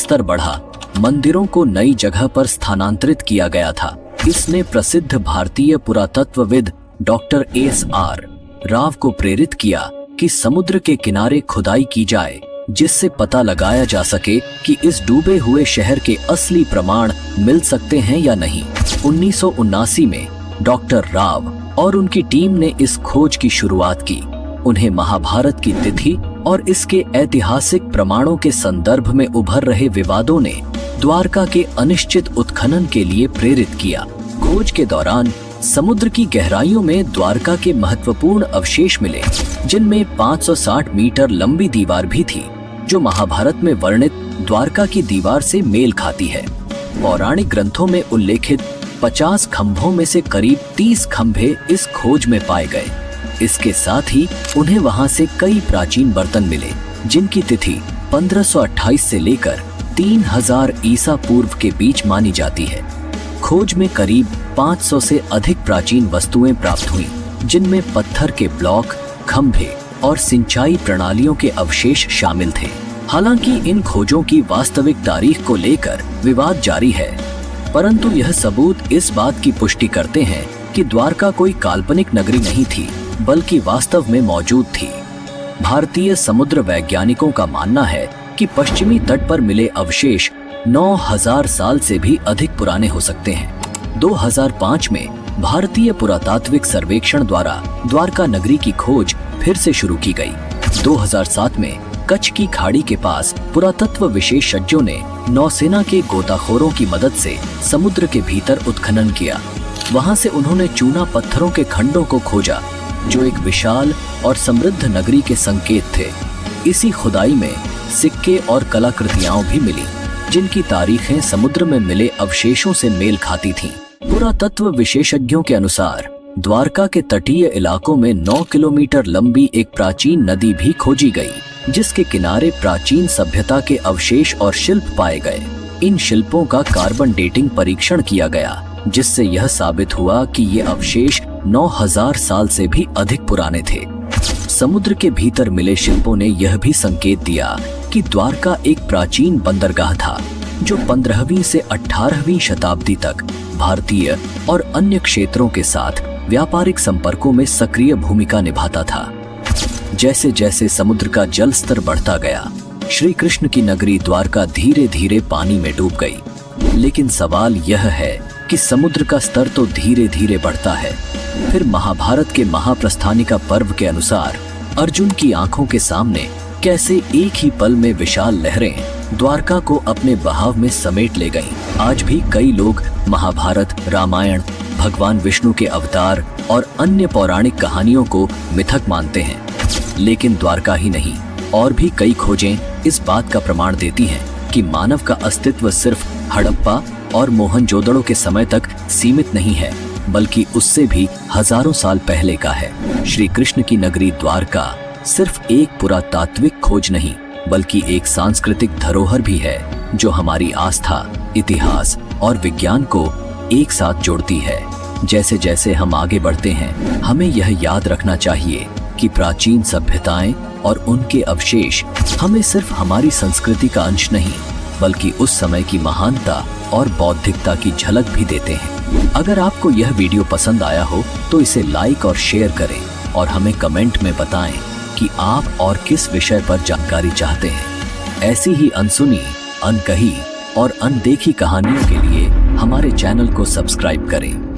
स्तर बढ़ा, मंदिरों को नई जगह पर स्थानांतरित किया गया था। इसने प्रसिद्ध भारतीय पुरातत्वविद डॉक्टर S.R. राव को प्रेरित किया कि समुद्र के किनारे खुदाई की जाए, जिससे पता लगाया जा सके कि इस डूबे हुए शहर के असली प्रमाण मिल सकते हैं या नहीं। 1979 में डॉक्टर राव और उनकी टीम ने इस खोज की शुरुआत की। उन्हें महाभारत की तिथि और इसके ऐतिहासिक प्रमाणों के संदर्भ में उभर रहे विवादों ने द्वारका के अनिश्चित उत्खनन के लिए प्रेरित किया। खोज के दौरान समुद्र की गहराइयों में द्वारका के महत्वपूर्ण अवशेष मिले, जिनमें 560 मीटर लंबी दीवार भी थी, जो महाभारत में वर्णित द्वारका की दीवार से मेल खाती है। पौराणिक ग्रंथों में उल्लेखित 50 खंभों में से करीब 30 खंभे इस खोज में पाए गए। इसके साथ ही उन्हें वहां से कई प्राचीन बर्तन मिले, जिनकी तिथि 1528 से लेकर 3000 ईसा पूर्व के बीच मानी जाती है। खोज में करीब 500 से अधिक प्राचीन वस्तुएं प्राप्त हुईं, जिनमें पत्थर के ब्लॉक, खंभे और सिंचाई प्रणालियों के अवशेष शामिल थे। हालांकि इन खोजों की वास्तविक तारीख को लेकर विवाद जारी है, परंतु यह सबूत इस बात की पुष्टि करते हैं कि द्वारका कोई काल्पनिक नगरी नहीं थी, बल्कि वास्तव में मौजूद थी। भारतीय समुद्र वैज्ञानिकों का मानना है कि पश्चिमी तट पर मिले अवशेष 9000 साल से भी अधिक पुराने हो सकते हैं। 2005 में भारतीय पुरातात्विक सर्वेक्षण द्वारा द्वारका नगरी की खोज फिर से शुरू की गई। 2007 में कच्छ की खाड़ी के पास पुरातत्व विशेषज्ञों ने नौसेना के गोताखोरों की मदद से समुद्र के भीतर उत्खनन किया। वहां से उन्होंने चूना पत्थरों के खंडों को खोजा, जो एक विशाल और समृद्ध नगरी के संकेत थे। इसी खुदाई में सिक्के और कलाकृतियां भी मिली, जिनकी तारीखें समुद्र में मिले अवशेषों से मेल खाती थीं। पुरातत्व विशेषज्ञों के अनुसार द्वारका के तटीय इलाकों में 9 किलोमीटर लंबी एक प्राचीन नदी भी खोजी गई, जिसके किनारे प्राचीन सभ्यता के अवशेष और शिल्प पाए गए। इन शिल्पों का कार्बन डेटिंग परीक्षण किया गया, जिससे यह साबित हुआ कि ये अवशेष 9000 साल से भी अधिक पुराने थे। समुद्र के भीतर मिले शिल्पों ने यह भी संकेत दिया कि द्वारका एक प्राचीन बंदरगाह था, जो 15वीं से 18वीं शताब्दी तक भारतीय और अन्य क्षेत्रों के साथ व्यापारिक संपर्कों में सक्रिय भूमिका निभाता था। जैसे जैसे समुद्र का जल स्तर बढ़ता गया, श्री कृष्ण की नगरी द्वारका धीरे धीरे पानी में डूब गई। लेकिन सवाल यह है कि समुद्र का स्तर तो धीरे धीरे बढ़ता है, फिर महाभारत के महाप्रस्थानिका पर्व के अनुसार अर्जुन की आंखों के सामने कैसे एक ही पल में विशाल लहरें द्वारका को अपने बहाव में समेट ले गईं। आज भी कई लोग महाभारत, रामायण, भगवान विष्णु के अवतार और अन्य पौराणिक कहानियों को मिथक मानते हैं, लेकिन द्वारका ही नहीं, और भी कई खोजें इस बात का प्रमाण देती हैं कि मानव का अस्तित्व सिर्फ हड़प्पा और मोहनजोदड़ो के समय तक सीमित नहीं है, बल्कि उससे भी हजारों साल पहले का है। श्री कृष्ण की नगरी द्वारका सिर्फ एक पुरातात्विक खोज नहीं, बल्कि एक सांस्कृतिक धरोहर भी है, जो हमारी आस्था, इतिहास और विज्ञान को एक साथ जोड़ती है। जैसे जैसे हम आगे बढ़ते हैं, हमें यह याद रखना चाहिए कि प्राचीन सभ्यताएं और उनके अवशेष हमें सिर्फ हमारी संस्कृति का अंश नहीं, बल्कि उस समय की महानता और बौद्धिकता की झलक भी देते हैं। अगर आपको यह वीडियो पसंद आया हो तो इसे लाइक और शेयर करें, और हमें कमेंट में बताएं कि आप और किस विषय पर जानकारी चाहते हैं। ऐसी ही अनसुनी, अनकही और अनदेखी कहानियों के लिए हमारे चैनल को सब्सक्राइब करें।